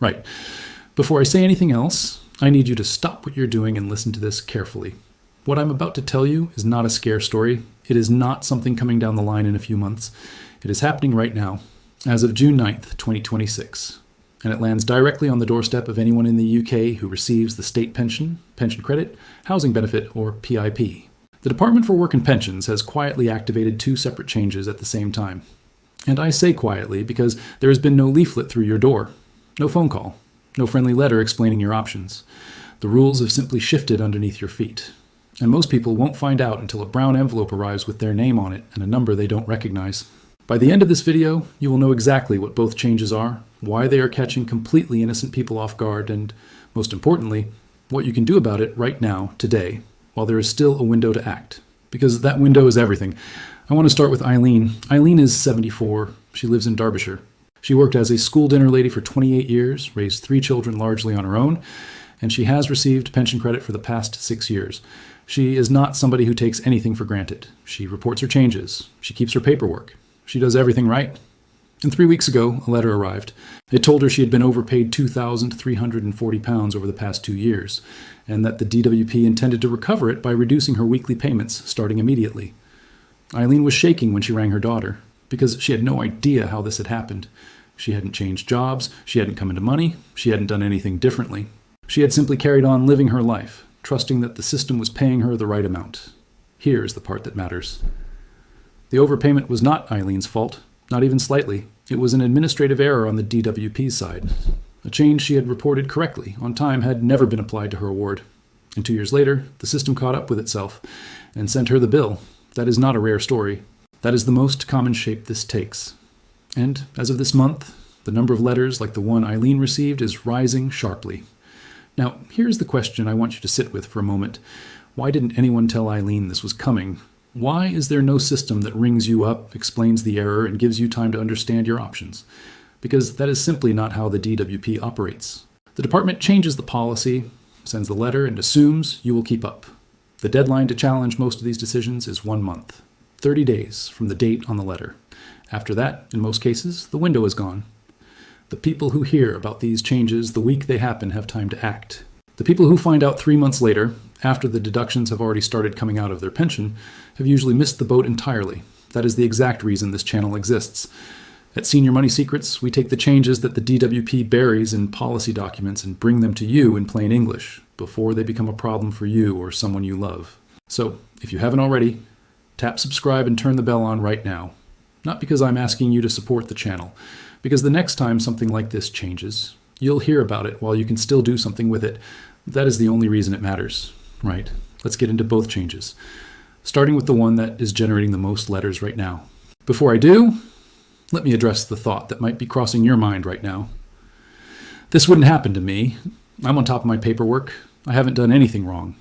Right. Before I say anything else, I need you to stop what you're doing and listen to this carefully. What I'm about to tell you is not a scare story. It is not something coming down the line in a few months. It is happening right now, as of June 9th, 2026. And it lands directly on the doorstep of anyone in the UK who receives the state pension, pension credit, housing benefit, or PIP. The Department for Work and Pensions has quietly activated 2 separate changes at the same time. And I say quietly because there has been no leaflet through your door, no phone call, no friendly letter explaining your options. The rules have simply shifted underneath your feet. And most people won't find out until a brown envelope arrives with their name on it and a number they don't recognize. By the end of this video, you will know exactly what both changes are, why they are catching completely innocent people off guard, and, most importantly, what you can do about it right now, today, while there is still a window to act. Because that window is everything. I want to start with Eileen. Eileen is 74. She lives in Derbyshire. She worked as a school dinner lady for 28 years, raised 3 children largely on her own, and she has received pension credit for the past 6 years. She is not somebody who takes anything for granted. She reports her changes. She keeps her paperwork. She does everything right. And 3 weeks ago, a letter arrived. It told her she had been overpaid £2,340 over the past 2 years, and that the DWP intended to recover it by reducing her weekly payments starting immediately. Eileen was shaking when she rang her daughter, because she had no idea how this had happened. She hadn't changed jobs, she hadn't come into money, she hadn't done anything differently. She had simply carried on living her life, trusting that the system was paying her the right amount. Here's the part that matters. The overpayment was not Eileen's fault, not even slightly. It was an administrative error on the DWP side. A change she had reported correctly on time had never been applied to her award. And 2 years later, the system caught up with itself and sent her the bill. That is not a rare story. That is the most common shape this takes. And as of this month, the number of letters like the one Eileen received is rising sharply. Now, here's the question I want you to sit with for a moment. Why didn't anyone tell Eileen this was coming? Why is there no system that rings you up, explains the error, and gives you time to understand your options? Because that is simply not how the DWP operates. The department changes the policy, sends the letter, and assumes you will keep up. The deadline to challenge most of these decisions is 1 month, 30 days from the date on the letter. After that, in most cases, the window is gone. The people who hear about these changes the week they happen have time to act. The people who find out 3 months later, after the deductions have already started coming out of their pension, have usually missed the boat entirely. That is the exact reason this channel exists. At Senior Money Secrets, we take the changes that the DWP buries in policy documents and bring them to you in plain English, before they become a problem for you or someone you love. So, if you haven't already, tap subscribe and turn the bell on right now. Not because I'm asking you to support the channel, because the next time something like this changes, you'll hear about it while you can still do something with it. That is the only reason it matters. Right, let's get into both changes, starting with the one that is generating the most letters right now. Before I do, let me address the thought that might be crossing your mind right now. This wouldn't happen to me. I'm on top of my paperwork. I haven't done anything wrong.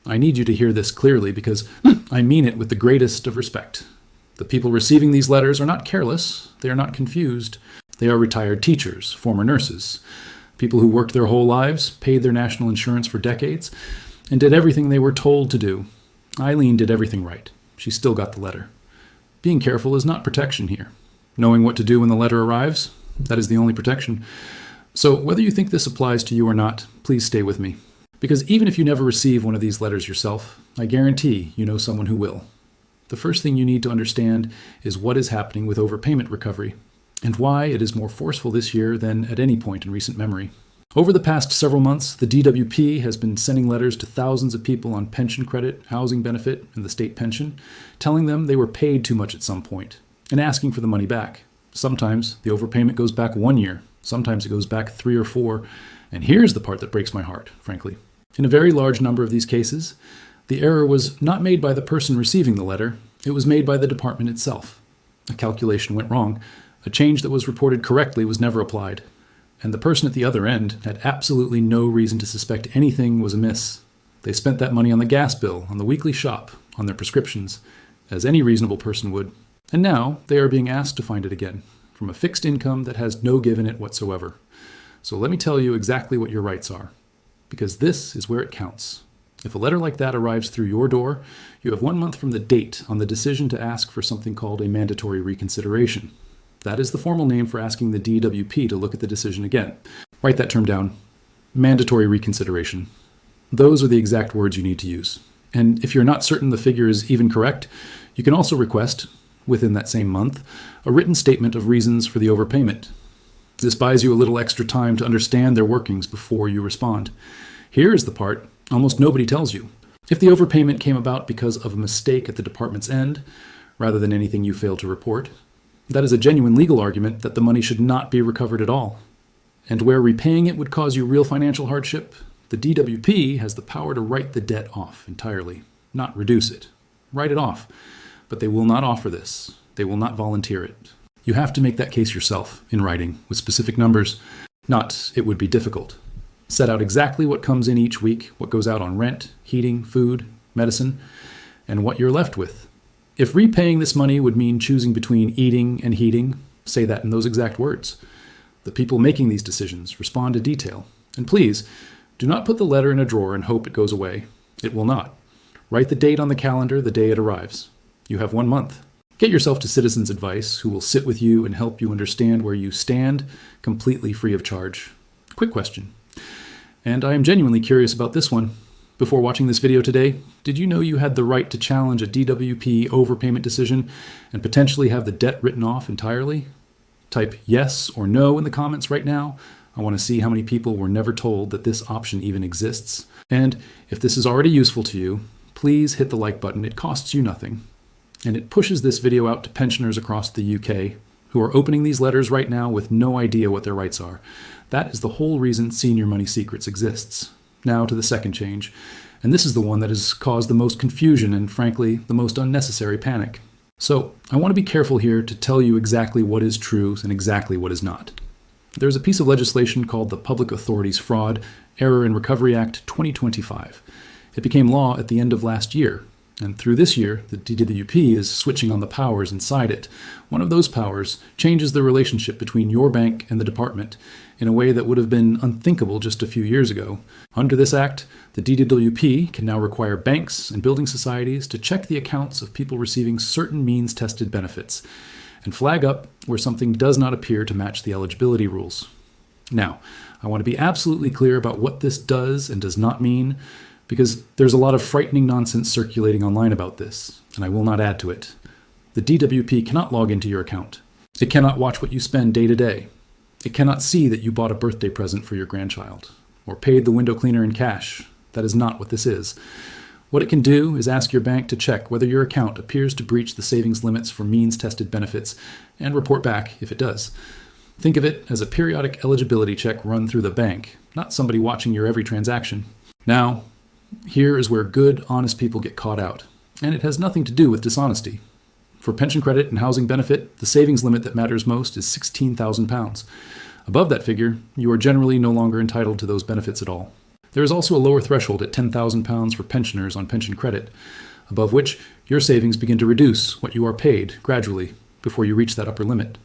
I need you to hear this clearly because I mean it with the greatest of respect. The people receiving these letters are not careless. They are not confused. They are retired teachers, former nurses, people who worked their whole lives, paid their national insurance for decades, and did everything they were told to do. Eileen did everything right. She still got the letter. Being careful is not protection here. Knowing what to do when the letter arrives, that is the only protection. So whether you think this applies to you or not, please stay with me. Because even if you never receive one of these letters yourself, I guarantee you know someone who will. The first thing you need to understand is what is happening with overpayment recovery, and why it is more forceful this year than at any point in recent memory. Over the past several months, the DWP has been sending letters to thousands of people on pension credit, housing benefit, and the state pension, telling them they were paid too much at some point, and asking for the money back. Sometimes the overpayment goes back 1 year, sometimes it goes back 3 or 4, and here's the part that breaks my heart, frankly. In a very large number of these cases, the error was not made by the person receiving the letter, it was made by the department itself. A calculation went wrong, a change that was reported correctly was never applied. And the person at the other end had absolutely no reason to suspect anything was amiss. They spent that money on the gas bill, on the weekly shop, on their prescriptions, as any reasonable person would. And now they are being asked to find it again, from a fixed income that has no give in it whatsoever. So let me tell you exactly what your rights are, because this is where it counts. If a letter like that arrives through your door, you have 1 month from the date on the decision to ask for something called a mandatory reconsideration. That is the formal name for asking the DWP to look at the decision again. Write that term down. Mandatory reconsideration. Those are the exact words you need to use. And if you're not certain the figure is even correct, you can also request, within that same month, a written statement of reasons for the overpayment. This buys you a little extra time to understand their workings before you respond. Here is the part almost nobody tells you. If the overpayment came about because of a mistake at the department's end, rather than anything you failed to report, that is a genuine legal argument that the money should not be recovered at all. And where repaying it would cause you real financial hardship, the DWP has the power to write the debt off entirely, not reduce it. Write it off. But they will not offer this. They will not volunteer it. You have to make that case yourself in writing with specific numbers. Not, it would be difficult. Set out exactly what comes in each week, what goes out on rent, heating, food, medicine, and what you're left with. If repaying this money would mean choosing between eating and heating, say that in those exact words. The people making these decisions respond to detail. And please, do not put the letter in a drawer and hope it goes away. It will not. Write the date on the calendar the day it arrives. You have 1 month. Get yourself to Citizens Advice, who will sit with you and help you understand where you stand, completely free of charge. Quick question. And I am genuinely curious about this one. Before watching this video today, did you know you had the right to challenge a DWP overpayment decision and potentially have the debt written off entirely? Type yes or no in the comments right now. I want to see how many people were never told that this option even exists. And if this is already useful to you, please hit the like button. It costs you nothing. And it pushes this video out to pensioners across the UK who are opening these letters right now with no idea what their rights are. That is the whole reason Senior Money Secrets exists. Now to the second change. And this is the one that has caused the most confusion and, frankly, the most unnecessary panic. So I want to be careful here to tell you exactly what is true and exactly what is not. There's a piece of legislation called the Public Authorities Fraud, Error and Recovery Act 2025. It became law at the end of last year. And through this year, the DWP is switching on the powers inside it. One of those powers changes the relationship between your bank and the department in a way that would have been unthinkable just a few years ago. Under this act, the DWP can now require banks and building societies to check the accounts of people receiving certain means-tested benefits and flag up where something does not appear to match the eligibility rules. Now, I want to be absolutely clear about what this does and does not mean, because there's a lot of frightening nonsense circulating online about this, and I will not add to it. The DWP cannot log into your account. It cannot watch what you spend day to day. It cannot see that you bought a birthday present for your grandchild, or paid the window cleaner in cash. That is not what this is. What it can do is ask your bank to check whether your account appears to breach the savings limits for means-tested benefits, and report back if it does. Think of it as a periodic eligibility check run through the bank, not somebody watching your every transaction. Now, here is where good, honest people get caught out, and it has nothing to do with dishonesty. For pension credit and housing benefit, the savings limit that matters most is £16,000. Above that figure, you are generally no longer entitled to those benefits at all. There is also a lower threshold at £10,000 for pensioners on pension credit, above which your savings begin to reduce what you are paid gradually before you reach that upper limit.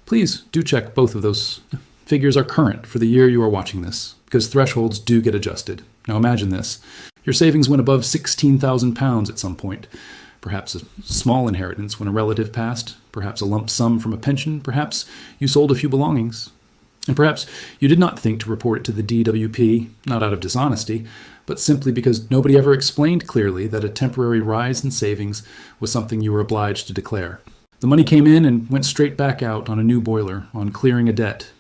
Please do check both of those. Figures are current for the year you are watching this, because thresholds do get adjusted. Now imagine this. Your savings went above £16,000 at some point. Perhaps a small inheritance when a relative passed, perhaps a lump sum from a pension, perhaps you sold a few belongings. And perhaps you did not think to report it to the DWP, not out of dishonesty, but simply because nobody ever explained clearly that a temporary rise in savings was something you were obliged to declare. The money came in and went straight back out on a new boiler, on clearing a debt.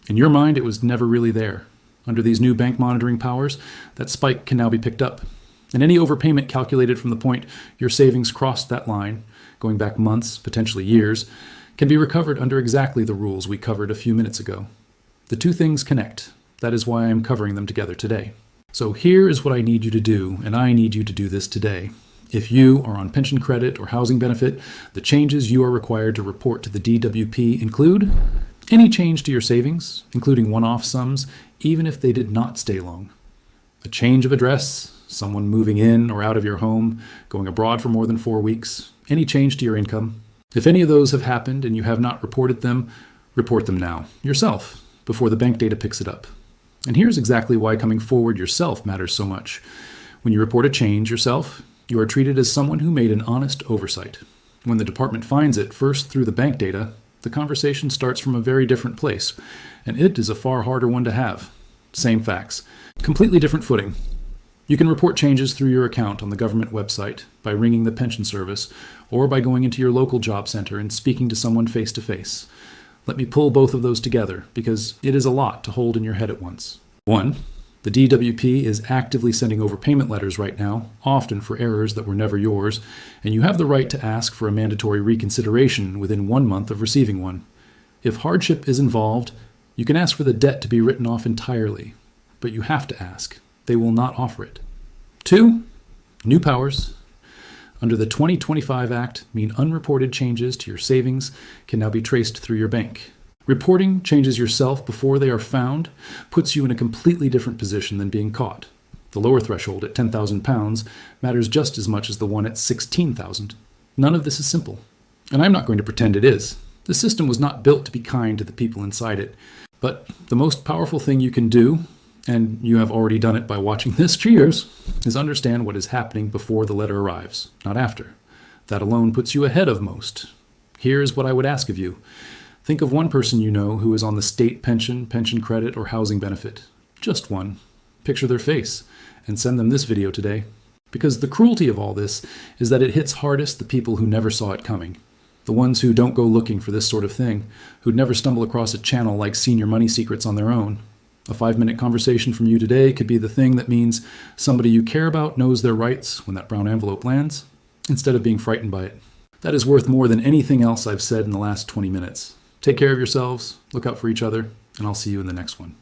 In your mind, it was never really there. Under these new bank monitoring powers, that spike can now be picked up. And any overpayment calculated from the point your savings crossed that line, going back months, potentially years, can be recovered under exactly the rules we covered a few minutes ago. The two things connect. That is why I am covering them together today. So here is what I need you to do, and I need you to do this today. If you are on pension credit or housing benefit, the changes you are required to report to the DWP include any change to your savings, including one-off sums, even if they did not stay long. A change of address, someone moving in or out of your home, going abroad for more than 4 weeks, any change to your income. If any of those have happened and you have not reported them, report them now, yourself, before the bank data picks it up. And here's exactly why coming forward yourself matters so much. When you report a change yourself, you are treated as someone who made an honest oversight. When the department finds it, first through the bank data, the conversation starts from a very different place, and it is a far harder one to have. Same facts. Completely different footing. You can report changes through your account on the government website, by ringing the pension service, or by going into your local job center and speaking to someone face to face. Let me pull both of those together, because it is a lot to hold in your head at once. 1. The DWP is actively sending overpayment letters right now, often for errors that were never yours, and you have the right to ask for a mandatory reconsideration within 1 month of receiving one. If hardship is involved, you can ask for the debt to be written off entirely, but you have to ask. They will not offer it. 2. New powers under the 2025 Act mean unreported changes to your savings can now be traced through your bank. Reporting changes yourself before they are found puts you in a completely different position than being caught. The lower threshold at £10,000 matters just as much as the one at £16,000. None of this is simple, and I'm not going to pretend it is. The system was not built to be kind to the people inside it, but the most powerful thing you can do, and you have already done it by watching this, cheers, is understand what is happening before the letter arrives, not after. That alone puts you ahead of most. Here's what I would ask of you. Think of one person you know who is on the state pension, pension credit, or housing benefit. Just one. Picture their face, and send them this video today. Because the cruelty of all this is that it hits hardest the people who never saw it coming. The ones who don't go looking for this sort of thing, who'd never stumble across a channel like Senior Money Secrets on their own. A 5-minute conversation from you today could be the thing that means somebody you care about knows their rights when that brown envelope lands, instead of being frightened by it. That is worth more than anything else I've said in the last 20 minutes. Take care of yourselves, look out for each other, and I'll see you in the next one.